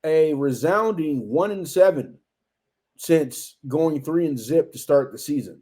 a resounding 1-7 since going 3-0 to start the season.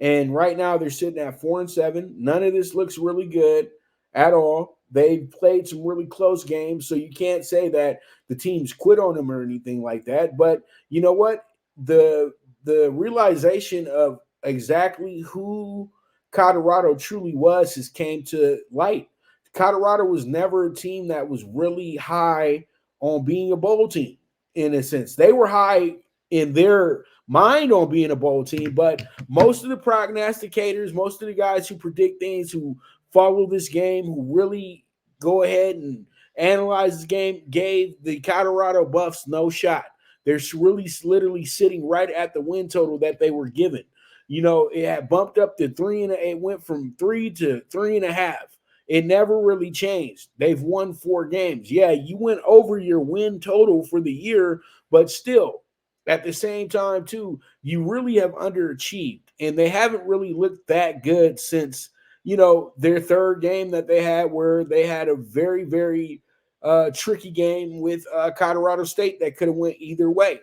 And right now they're sitting at 4-7. None of this looks really good at all. They've played some really close games, so you can't say that the teams quit on them or anything like that. But you know what? The realization of exactly who Colorado truly was has came to light. Colorado was never a team that was really high on being a bowl team in a sense. They were high in their mind on being a bowl team, but most of the prognosticators, most of the guys who predict things, who follow this game, who really go ahead and analyze this game, gave the Colorado Buffs no shot. They're really literally sitting right at the win total that they were given. You know, it had bumped up to 3 and it went from 3 to 3.5. It never really changed. They've won 4 games. Yeah, you went over your win total for the year, but still, at the same time, too, you really have underachieved. And they haven't really looked that good since, their third game that they had, where they had a very, very tricky game with Colorado State that could have went either way.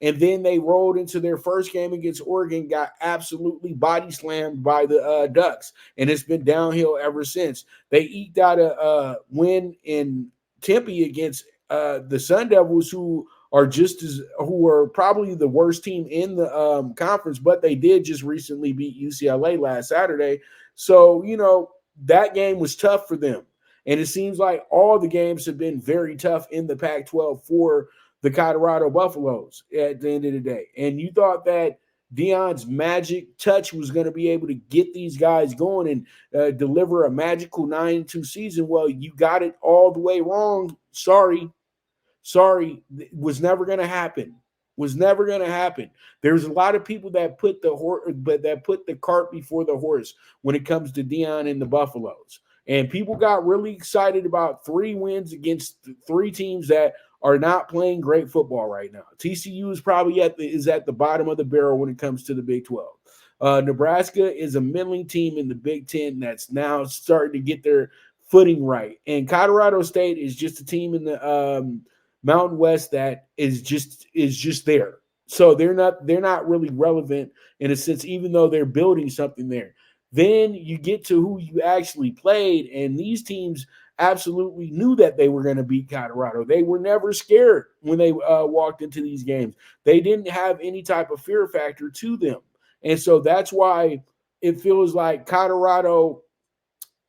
And then they rolled into their first game against Oregon, got absolutely body slammed by the Ducks, and it's been downhill ever since. They eked out a win in Tempe against the Sun Devils, who are probably the worst team in the conference, but they did just recently beat UCLA last Saturday. So, that game was tough for them. And it seems like all the games have been very tough in the Pac-12 for the Colorado Buffaloes at the end of the day. And you thought that Deion's magic touch was going to be able to get these guys going and deliver a magical 9-2 season. Well, you got it all the way wrong. Sorry, was never going to happen. Was never going to happen. There's a lot of people that put the cart before the horse when it comes to Deion and the Buffaloes. And people got really excited about 3 wins against 3 teams that are not playing great football right now. TCU is probably at the bottom of the barrel when it comes to the Big 12. Nebraska is a middling team in the Big 10 that's now starting to get their footing right. And Colorado State is just a team in the Mountain West that is just there. So they're not really relevant in a sense, even though they're building something there. Then you get to who you actually played, and these teams absolutely knew that they were going to beat Colorado. They were never scared when they walked into these games. They didn't have any type of fear factor to them. And so that's why it feels like Colorado,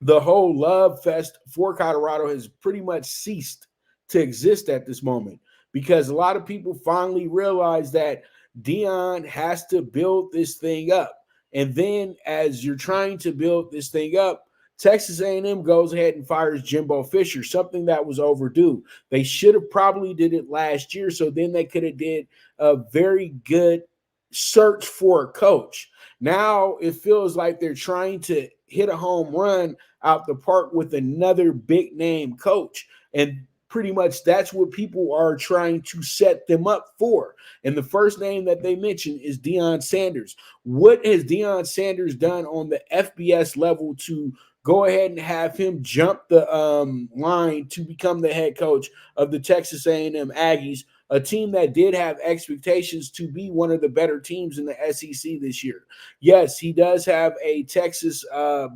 the whole love fest for Colorado has pretty much ceased to exist at this moment, because a lot of people finally realize that Deion has to build this thing up. And then as you're trying to build this thing up, Texas A&M goes ahead and fires Jimbo Fisher, something that was overdue. They should have probably did it last year, so then they could have did a very good search for a coach. Now it feels like they're trying to hit a home run out the park with another big name coach. And pretty much that's what people are trying to set them up for. And the first name that they mentioned is Deion Sanders. What has Deion Sanders done on the FBS level to go ahead and have him jump the line to become the head coach of the Texas A&M Aggies, a team that did have expectations to be one of the better teams in the SEC this year? Yes, he does have a Texas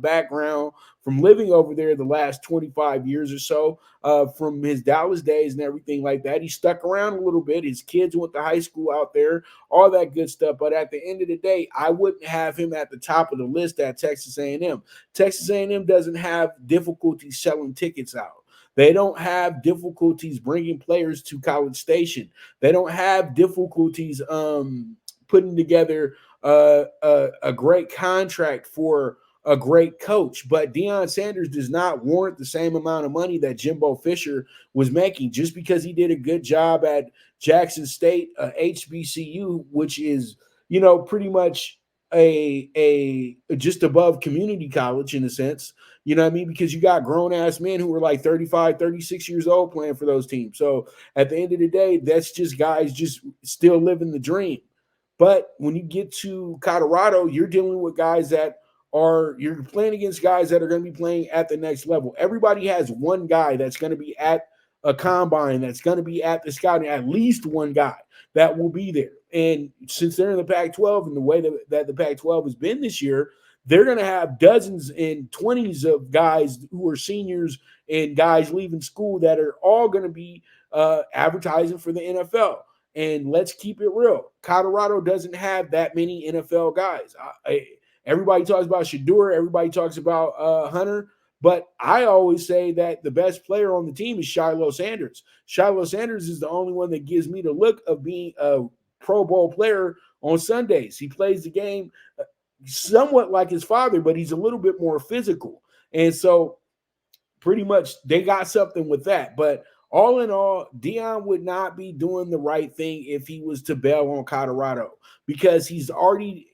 background from living over there the last 25 years or so, from his Dallas days and everything like that. He stuck around a little bit. His kids went to high school out there, all that good stuff. But at the end of the day, I wouldn't have him at the top of the list at Texas A&M. Texas A&M doesn't have difficulty selling tickets out. They don't have difficulties bringing players to College Station. They don't have difficulties putting together a great contract for a great coach. But Deion Sanders does not warrant the same amount of money that Jimbo Fisher was making just because he did a good job at Jackson State, HBCU, which is, pretty much a just above community college in a sense. You know what I mean? Because you got grown ass men who were like 35, 36 years old playing for those teams. So at the end of the day, that's just guys just still living the dream. But when you get to Colorado, you're dealing with guys you're playing against guys that are going to be playing at the next level. Everybody has one guy that's going to be at a combine that's going to be at the scouting, at least one guy that will be there. And since they're in the Pac-12 and the way that the Pac-12 has been this year, they're going to have dozens and 20s of guys who are seniors and guys leaving school that are all going to be advertising for the NFL. And let's keep it real. Colorado doesn't have that many NFL guys. Everybody talks about Shador. Everybody talks about Hunter. But I always say that the best player on the team is Shiloh Sanders. Shiloh Sanders is the only one that gives me the look of being a Pro Bowl player on Sundays. He plays the game somewhat like his father, but he's a little bit more physical. And so pretty much they got something with that. But all in all, Deion would not be doing the right thing if he was to bail on Colorado, because he's already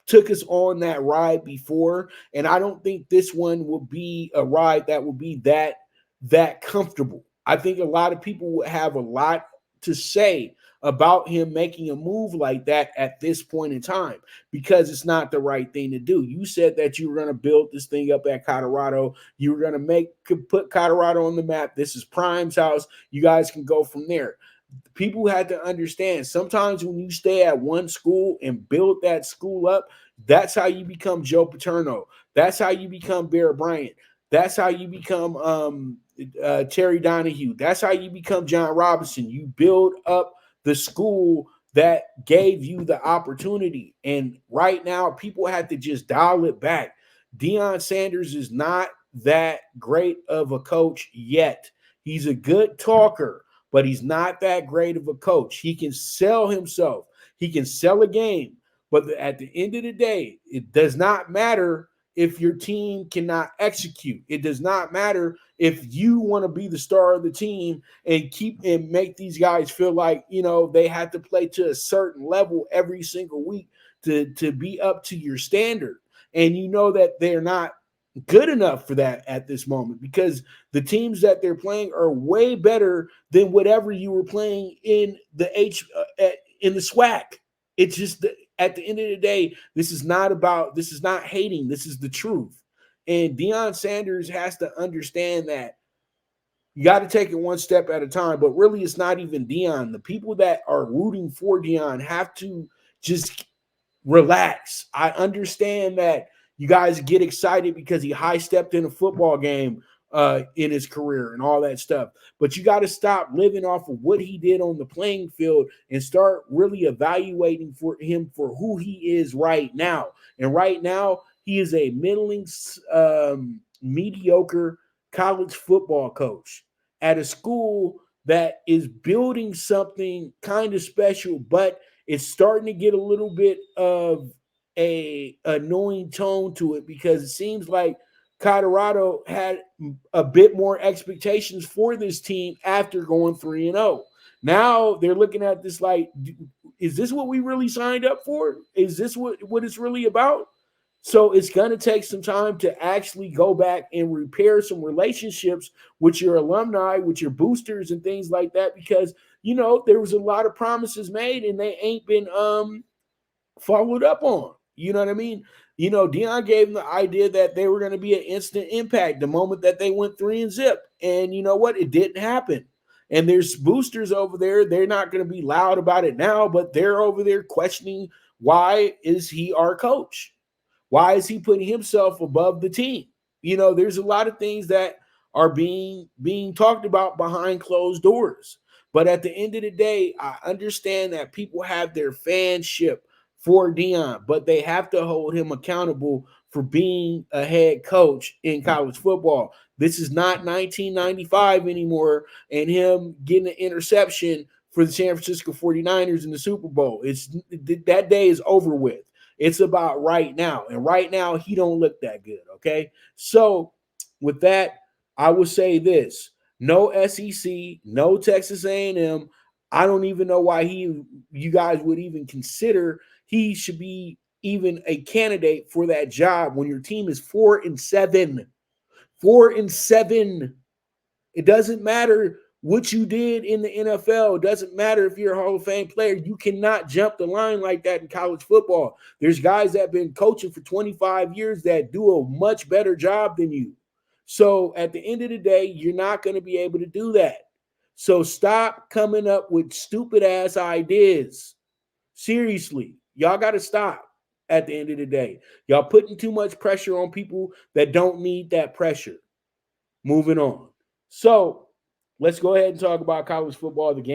took us on that ride before, and I don't think this one will be a ride that will be that comfortable. I think a lot of people will have a lot to say about him making a move like that at this point in time, because it's not the right thing to do. You said that you were going to build this thing up at Colorado. You were going to put Colorado on the map. This is Prime's house. You guys can go from there. People had to understand, sometimes when you stay at one school and build that school up, that's how you become Joe Paterno. That's how you become Bear Bryant. That's how you become Terry Donahue. That's how you become John Robinson. You build up the school that gave you the opportunity. And right now, people have to just dial it back. Deion Sanders is not that great of a coach yet. He's a good talker, but he's not that great of a coach. He can sell himself. He can sell a game. But at the end of the day, it does not matter if your team cannot execute. It does not matter if you want to be the star of the team and keep and make these guys feel like, they have to play to a certain level every single week to be up to your standard. And you know that they're not good enough for that at this moment, because the teams that they're playing are way better than whatever you were playing in the in the SWAC. It's just at the end of the day, this is not hating. This is the truth. And Deion Sanders has to understand that you got to take it one step at a time. But really, it's not even Deion. The people that are rooting for Deion have to just relax. I understand that you guys get excited because he high stepped in a football game in his career and all that stuff. But you got to stop living off of what he did on the playing field and start really evaluating for him for who he is right now. And right now, he is a middling, mediocre college football coach at a school that is building something kind of special, but it's starting to get a little bit of a annoying tone to it, because it seems like Colorado had a bit more expectations for this team after going 3-0. Now they're looking at this like, is this what we really signed up for? Is this what it's really about? So it's going to take some time to actually go back and repair some relationships with your alumni, with your boosters and things like that, because, there was a lot of promises made and they ain't been followed up on. You know what I mean? Deion gave them the idea that they were going to be an instant impact the moment that they went 3-0. And you know what? It didn't happen. And there's boosters over there. They're not going to be loud about it now, but they're over there questioning, why is he our coach? Why is he putting himself above the team? There's a lot of things that are being talked about behind closed doors. But at the end of the day, I understand that people have their fanship for Deion, but they have to hold him accountable for being a head coach in college football. This is not 1995 anymore and him getting an interception for the San Francisco 49ers in the Super Bowl. That day is over with. It's about right now. And right now, he don't look that good, okay? So with that, I will say this. No SEC, no Texas A&M. I don't even know why you guys would even consider he should be even a candidate for that job when your team is 4-7. 4-7. It doesn't matter what you did in the NFL. It doesn't matter if you're a Hall of Fame player. You cannot jump the line like that in college football. There's guys that have been coaching for 25 years that do a much better job than you. So at the end of the day, you're not going to be able to do that. So stop coming up with stupid ass ideas. Seriously, y'all got to stop at the end of the day. Y'all putting too much pressure on people that don't need that pressure. Moving on. So let's go ahead and talk about college football. The game